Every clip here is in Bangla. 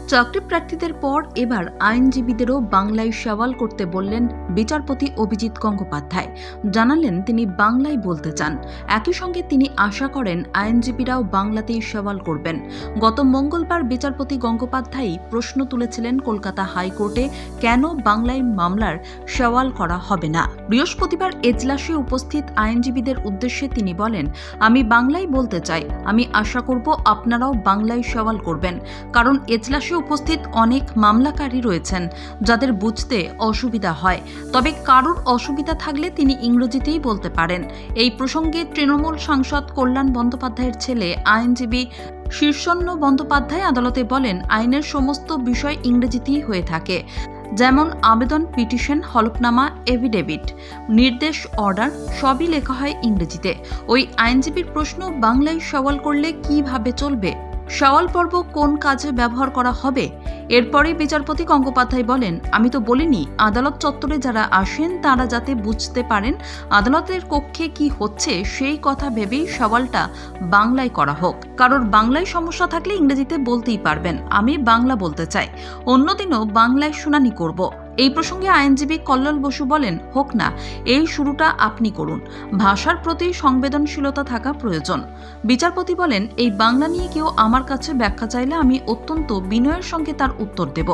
চাকরি প্রার্থীদের পর এবার আইনজীবীদেরও বাংলায় সওয়াল করতে বললেন বিচারপতি অভিজিৎ গঙ্গোপাধ্যায়। জানালেন তিনি বাংলায় বলতে চান। একই সঙ্গে তিনি আশা করেন আইনজীবীরাও বাংলাতেই সওয়াল করবেন। গত মঙ্গলবার বিচারপতি গঙ্গোপাধ্যায় প্রশ্ন তুলেছিলেন কলকাতা হাইকোর্টে কেন বাংলায় মামলার সওয়াল করা হবে না। বৃহস্পতিবার এজলাসে উপস্থিত আইনজীবীদের উদ্দেশ্যে তিনি বলেন, আমি বাংলায় বলতে চাই, আমি আশা করব আপনারাও বাংলায় সওয়াল করবেন, কারণ এজলাসে উপস্থিত অনেক মামলাকারী রয়েছেন যাদের বুঝতে অসুবিধা হয়, তবে কারোর অসুবিধা থাকলে তিনি ইংরেজিতেই বলতে পারেন। এই প্রসঙ্গে তৃণমূল সাংসদ কল্যাণ বন্দ্যোপাধ্যায়ের ছেলে আইনজীবী শীর্ষণ্য বন্দ্যোপাধ্যায় আদালতে বলেন, আইনের সমস্ত বিষয় ইংরেজিতেই হয়ে থাকে, যেমন আবেদন, পিটিশন, হলফনামা, এফিডেভিট, নির্দেশ, অর্ডার সবই লেখা হয় ইংরেজিতে। ওই আইনজীবীর প্রশ্ন, বাংলায় সওয়াল করলে কিভাবে চলবে? সওয়াল পর্ব কোন কাজে ব্যবহার করা হবে? এরপরেই বিচারপতি গঙ্গোপাধ্যায় বলেন, আমি তো বলিনি, আদালত চত্বরে যারা আসেন তারা যাতে বুঝতে পারেন আদালতের কক্ষে কি হচ্ছে সেই কথা ভেবেই সওয়ালটা বাংলায় করা হোক। কারোর বাংলায় সমস্যা থাকলে ইংরেজিতে বলতেই পারবেন। আমি বাংলা বলতে চাই, অন্যদিনও বাংলায় শুনানি করব। এই প্রসঙ্গে আইনজীবী কল্লোল বসু বলেন, হোক না, এই শুরুটা আপনি করুন। ভাষার প্রতি সংবেদনশীলতা থাকা প্রয়োজন। বিচারপতি বলেন, এই বাংলা নিয়ে কেউ আমার কাছে ব্যাখ্যা চাইলে আমি অত্যন্ত বিনয়ের সঙ্গে তার উত্তর দেব।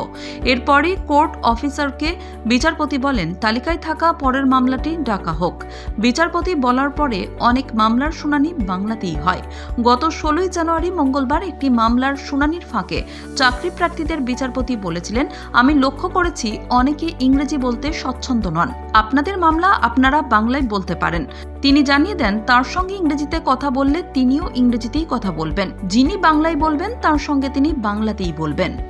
এরপরই কোর্ট অফিসারকে বিচারপতি বলেন, তালিকায় থাকা পরের মামলাটি ডাকা হোক। বিচারপতি বলার পরে অনেক মামলার শুনানি বাংলাতেই হয়। গত 16 জানুয়ারি মঙ্গলবার একটি মামলার শুনানির ফাঁকে চাকরি প্রার্থীদের বিচারপতি বলেছিলেন, আমি লক্ষ্য করেছি অনেকে ইংরেজি বলতে স্বচ্ছন্দ নন, আপনাদের মামলা আপনারা বাংলায় বলতে পারেন। তিনি জানিয়ে দেন, তার সঙ্গে ইংরেজিতে কথা বললে তিনিও ইংরেজিতেই কথা বলবেন, যিনি বাংলায় বলবেন তার সঙ্গে তিনি বাংলাতেই বলবেন।